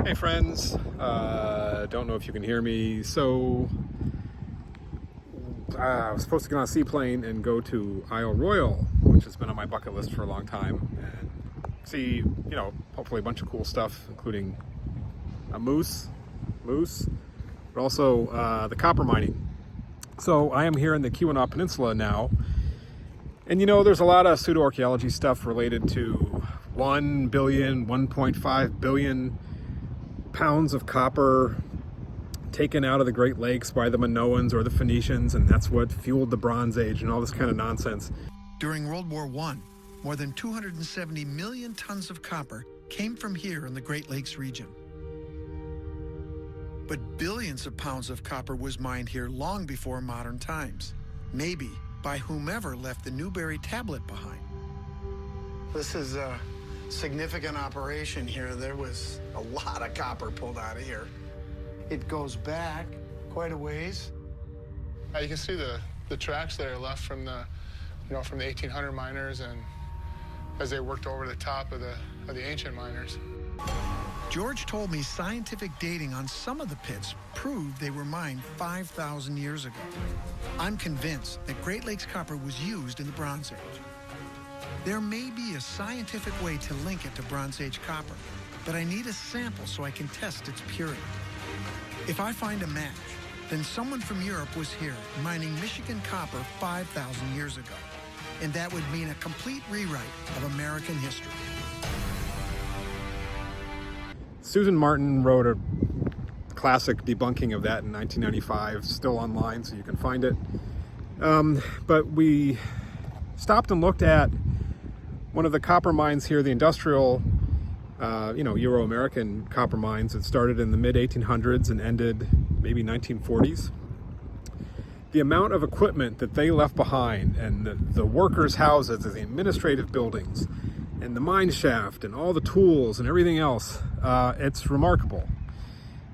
Hey friends, don't know if you can hear me. So I was supposed to get on a seaplane and go to Royale, which has been on my bucket list for a long time, and see, hopefully a bunch of cool stuff, including a moose, but also the copper mining. So I am here in the Keweenaw Peninsula now, and there's a lot of pseudo-archaeology stuff related to 1 billion, 1.5 billion pounds of copper taken out of the Great Lakes by the Minoans or the Phoenicians, and that's what fueled the Bronze Age and all this kind of nonsense. During World War I, more than 270 million tons of copper came from here in the Great Lakes region. But billions of pounds of copper was mined here long before modern times, maybe by whomever left the Newberry tablet behind. This is a significant operation here. There was a lot of copper pulled out of here. It goes back quite a ways. You can see the tracks that are left from the, from the 1800 miners, and as they worked over the top of the ancient miners. George told me scientific dating on some of the pits proved they were mined 5,000 years ago. I'm convinced that Great Lakes copper was used in the Bronze Age. There may be a scientific way to link it to Bronze Age copper, but I need a sample so I can test its purity. If I find a match, then someone from Europe was here mining Michigan copper 5,000 years ago, and that would mean a complete rewrite of American history. Susan Martin wrote a classic debunking of that in 1995, still online, so you can find it. But we stopped and looked at one of the copper mines here, the industrial, Euro-American copper mines that started in the mid-1800s and ended maybe 1940s. The amount of equipment that they left behind, and the workers' houses, and the administrative buildings, and the mine shaft, and all the tools and everything else, it's remarkable.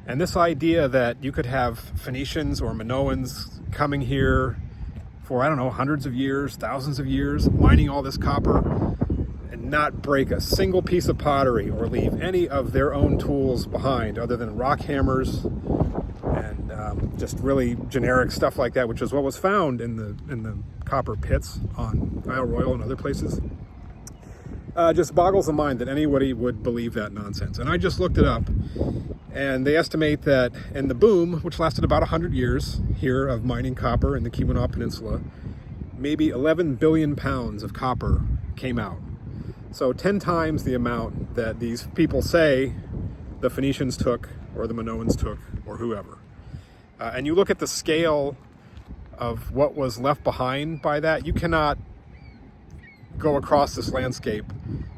And this idea that you could have Phoenicians or Minoans coming here for, hundreds of years, thousands of years, mining all this copper, and not break a single piece of pottery or leave any of their own tools behind other than rock hammers and just really generic stuff like that, which is what was found in the copper pits on Royale and other places. Just boggles the mind that anybody would believe that nonsense. And I just looked it up, and they estimate that in the boom, which lasted about 100 years here of mining copper in the Keweenaw Peninsula, maybe 11 billion pounds of copper came out. So 10 times the amount that these people say the Phoenicians took, or the Minoans took, or whoever. And you look at the scale of what was left behind by that, you cannot go across this landscape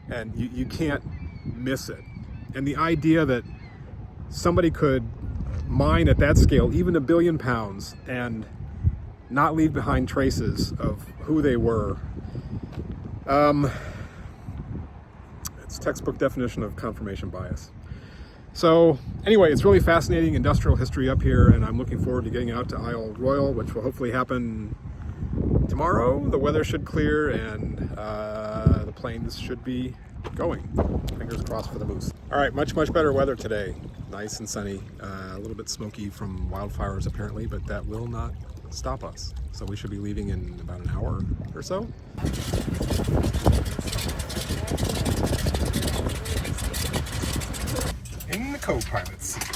and you can't miss it. And the idea that somebody could mine at that scale, even 1 billion pounds, and not leave behind traces of who they were, it's textbook definition of confirmation bias. So anyway, it's really fascinating industrial history up here, and I'm looking forward to getting out to Royale, which will hopefully happen tomorrow. The weather should clear, and the planes should be going. Fingers crossed for the moose. All right, much better weather today. Nice and sunny. A little bit smoky from wildfires apparently, but that will not stop us. So we should be leaving in about an hour or so. In the co-pilot seat.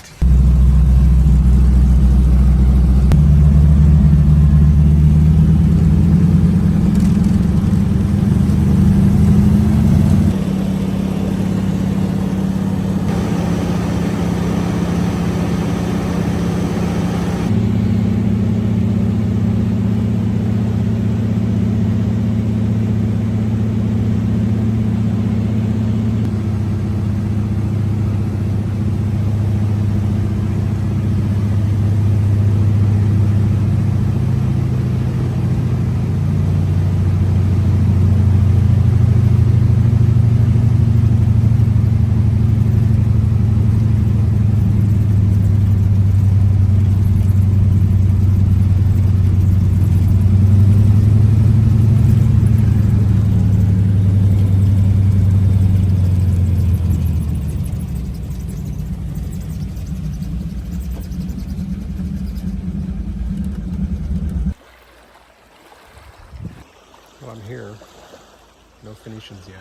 Phoenicians yet.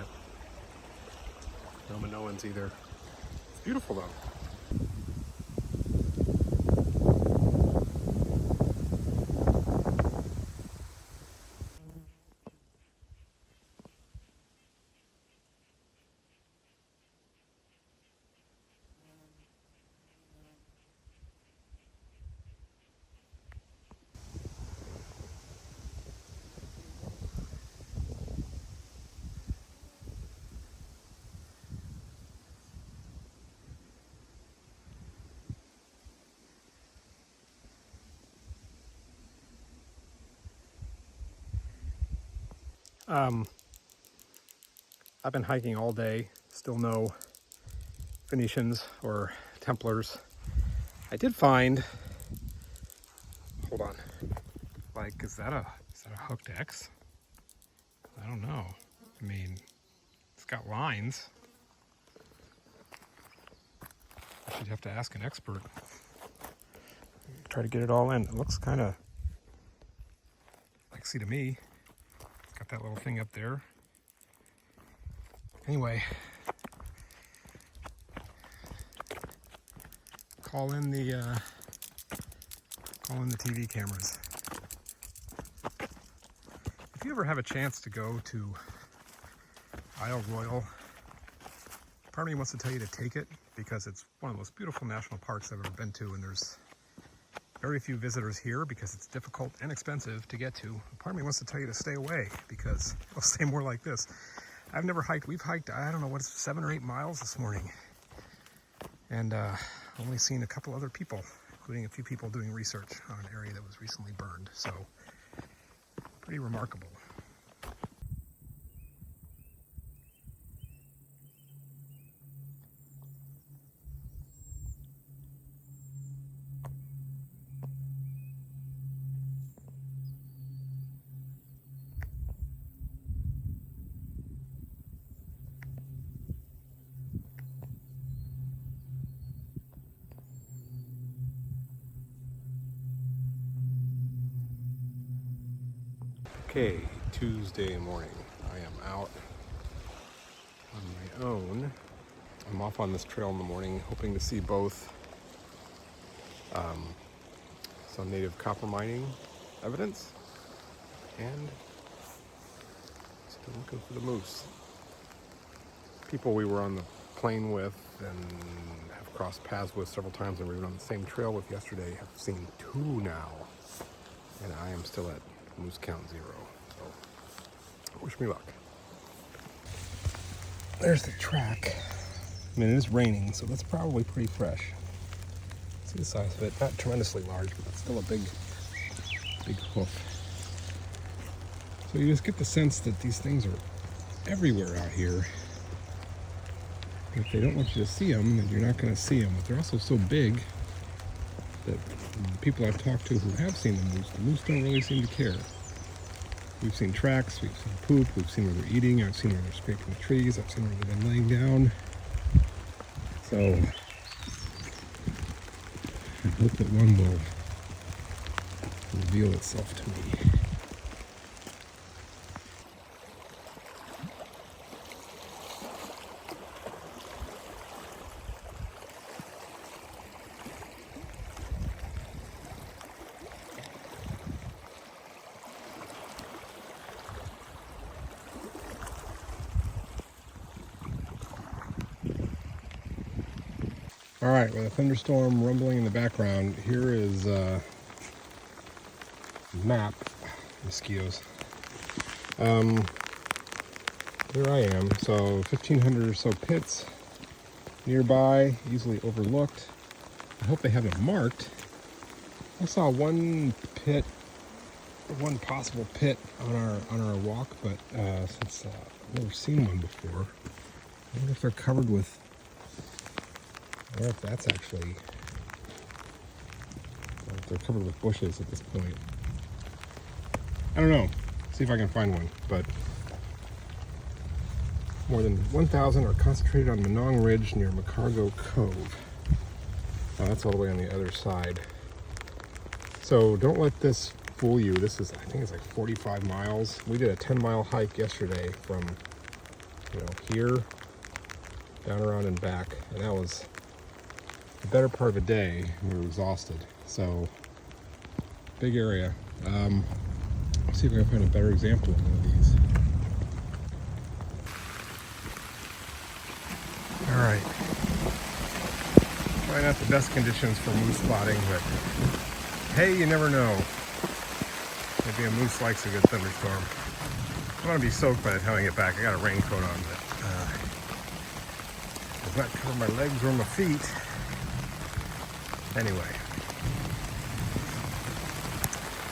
No Minoans either. It's beautiful though. I've been hiking all day, still no Phoenicians or Templars. I did find, hold on, like, is that a hooked X? I don't know. I mean, it's got lines. I should have to ask an expert. Try to get it all in. It looks kind of like, see to me, it's got that little thing up there. Anyway, call in the TV cameras. If you ever have a chance to go to Royale, part of me wants to tell you to take it because it's one of the most beautiful national parks I've ever been to, and there's very few visitors here because it's difficult and expensive to get to. Part of me wants to tell you to stay away because it'll stay more like this. I've never hiked. We've hiked, I don't know, what is it, 7 or 8 miles this morning. And only seen a couple other people, including a few people doing research on an area that was recently burned. So, pretty remarkable. Okay, Tuesday morning. I am out on my own. I'm off on this trail in the morning, hoping to see both some native copper mining evidence and still looking for the moose. People we were on the plane with and have crossed paths with several times and we were on the same trail with yesterday have seen 2 now. And I am still at moose count 0. So, wish me luck. There's the track. I mean, it is raining, so that's probably pretty fresh. See the size of it. Not tremendously large, but it's still a big hoof. So you just get the sense that these things are everywhere out here. If they don't want you to see them, then you're not going to see them. But they're also so big that people I've talked to who have seen the moose don't really seem to care. We've seen tracks, we've seen poop, we've seen where they're eating, I've seen where they're scraping the trees, I've seen where they've been laying down. So I hope that one will reveal itself to me. All right, with a thunderstorm rumbling in the background, here is a map. Mosquitoes. There I am. So 1,500 or so pits nearby, easily overlooked. I hope they have it marked. I saw one pit, one possible pit on our walk, but since I've never seen one before, I wonder if they're covered with. I wonder if that's actually, if they're covered with bushes at this point. I don't know. See if I can find one. But more than 1,000 are concentrated on Minoan Ridge near McCargo Cove. Oh, that's all the way on the other side. So don't let this fool you. This is, I think it's like 45 miles. We did a 10-mile hike yesterday from you know, here, down around and back, and that was the better part of a day. We were exhausted, so big area. Let's see if I can find a better example of one of these. All right, probably not the best conditions for moose spotting, but hey, you never know. Maybe a moose likes a good thunderstorm. I'm gonna be soaked by the time I get back. I got a raincoat on, but does not cover my legs or my feet. Anyway,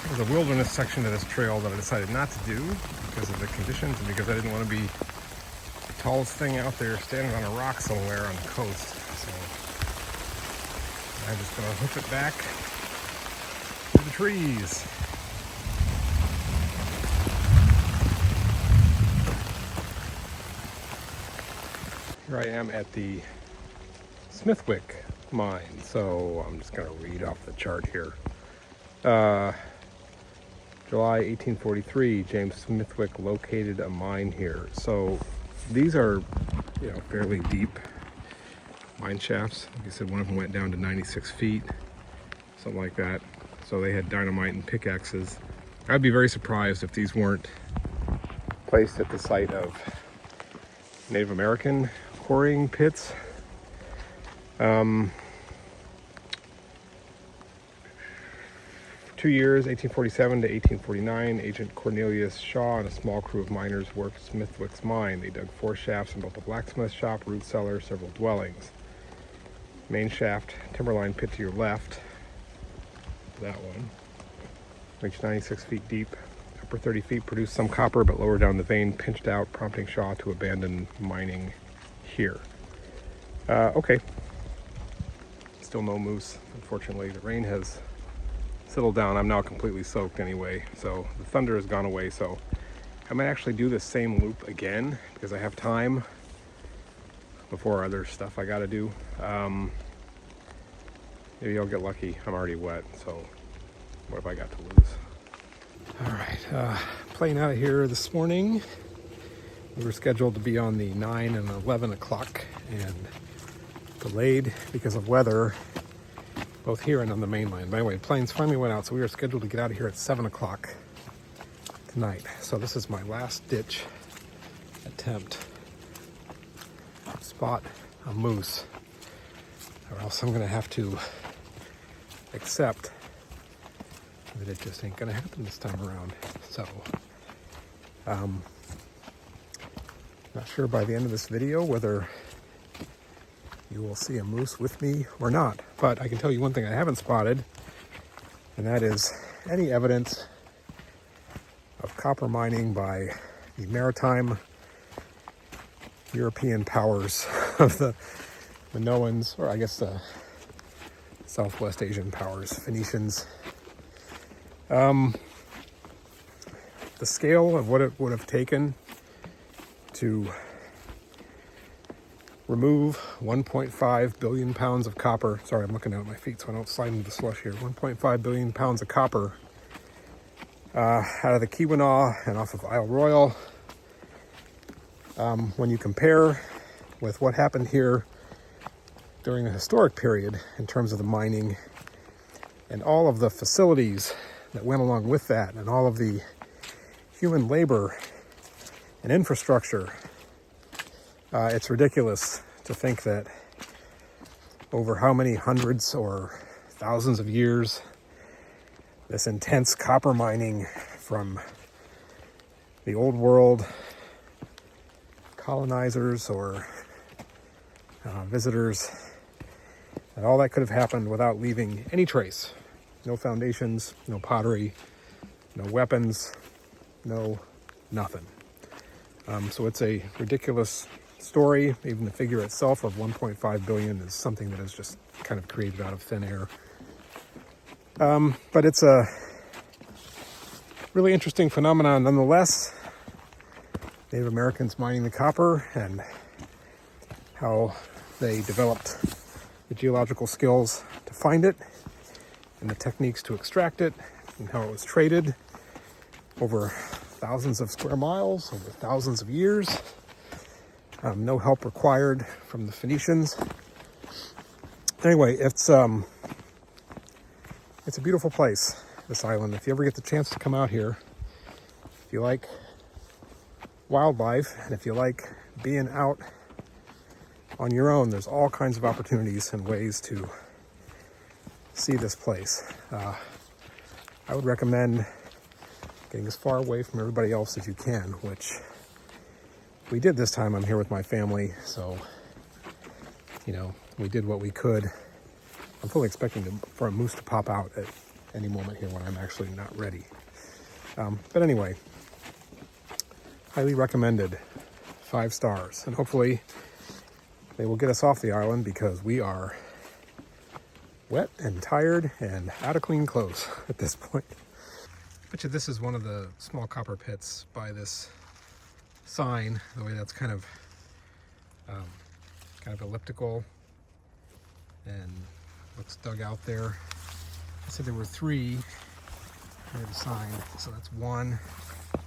there's a wilderness section to this trail that I decided not to do because of the conditions and because I didn't want to be the tallest thing out there standing on a rock somewhere on the coast. So I'm just gonna hoof it back to the trees. Here I am at the Smithwick mine, so I'm just going to read off the chart here. July 1843, James Smithwick located a mine here. So these are, you know, fairly deep mine shafts. Like I said, one of them went down to 96 feet, something like that. So they had dynamite and pickaxes. I'd be very surprised if these weren't placed at the site of Native American quarrying pits. 2 years, 1847 to 1849, Agent Cornelius Shaw and a small crew of miners worked Smithwick's mine. They dug 4 shafts and built a blacksmith shop, root cellar, several dwellings. Main shaft, timberline pit to your left, that one, reached 96 feet deep. Upper 30 feet produced some copper, but lower down the vein pinched out, prompting Shaw to abandon mining here. Okay. Still no moose, unfortunately. The rain has settled down. I'm now completely soaked anyway, so the thunder has gone away. So I might actually do this same loop again because I have time before other stuff I gotta do. Maybe I'll get lucky. I'm already wet, so what have I got to lose? All right, playing out of here this morning. We were scheduled to be on the 9 and 11 o'clock and delayed because of weather, both here and on the mainland. But anyway, planes finally went out, so we were scheduled to get out of here at 7 o'clock tonight. So this is my last ditch attempt to spot a moose, or else I'm gonna have to accept that it just ain't gonna happen this time around. So, not sure by the end of this video whether you will see a moose with me or not, but I can tell you one thing I haven't spotted, and that is any evidence of copper mining by the maritime European powers of the Minoans, or I guess the Southwest Asian powers, Phoenicians. The scale of what it would have taken to remove 1.5 billion pounds of copper. Sorry, I'm looking down at my feet so I don't slide into the slush here. 1.5 billion pounds of copper out of the Keweenaw and off of Royale. When you compare with what happened here during the historic period in terms of the mining and all of the facilities that went along with that and all of the human labor and infrastructure, it's ridiculous to think that over how many hundreds or thousands of years this intense copper mining from the old world colonizers or visitors, and all that could have happened without leaving any trace. No foundations, no pottery, no weapons, no nothing. So it's a ridiculous story. Even the figure itself of 1.5 billion is something that is just kind of created out of thin air. But it's a really interesting phenomenon nonetheless. Native Americans mining the copper and how they developed the geological skills to find it and the techniques to extract it, and how it was traded over thousands of square miles, over thousands of years. No help required from the Phoenicians. Anyway, it's a beautiful place, this island. If you ever get the chance to come out here, if you like wildlife and if you like being out on your own, there's all kinds of opportunities and ways to see this place. I would recommend getting as far away from everybody else as you can, which we did this time. I'm here with my family, so, you know, we did what we could. I'm fully expecting for a moose to pop out at any moment here when I'm actually not ready. But anyway, highly recommended, 5 stars. And hopefully they will get us off the island because we are wet and tired and out of clean clothes at this point. I bet you this is one of the small copper pits by this sign, the way that's kind of elliptical and looks dug out there. I said there were 3 near the sign, so that's 1. I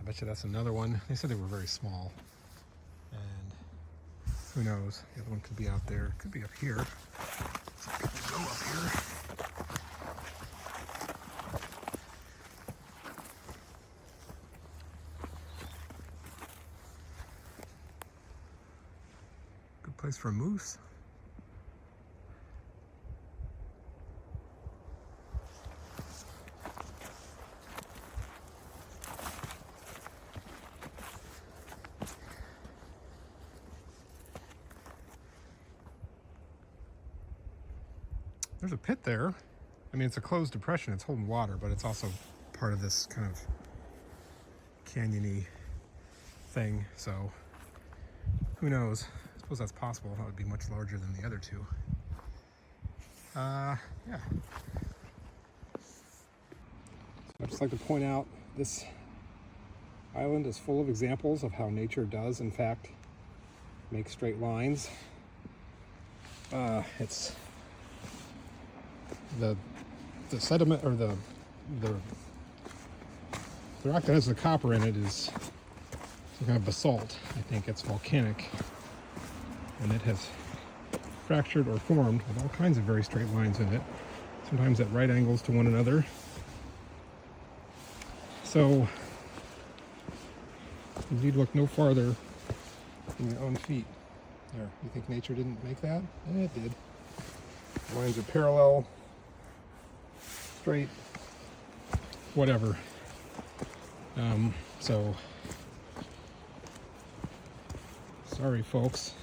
bet you that's another one. They said they were very small, and who knows, the other one could be out there, it could be up here. So people go up here. Good place for a moose. There's a pit there. I mean, it's a closed depression. It's holding water, but it's also part of this kind of canyon-y thing. So who knows? I suppose that's possible. That would be much larger than the other 2. Yeah. I'd just like to point out this island is full of examples of how nature does, in fact, make straight lines. It's the sediment, or the rock that has the copper in it, is some kind of basalt. I think it's volcanic, and it has fractured or formed with all kinds of very straight lines in it, sometimes at right angles to one another. So you need look no farther than your own feet. There, you think nature didn't make that? It did. The lines are parallel, straight, whatever. So sorry folks,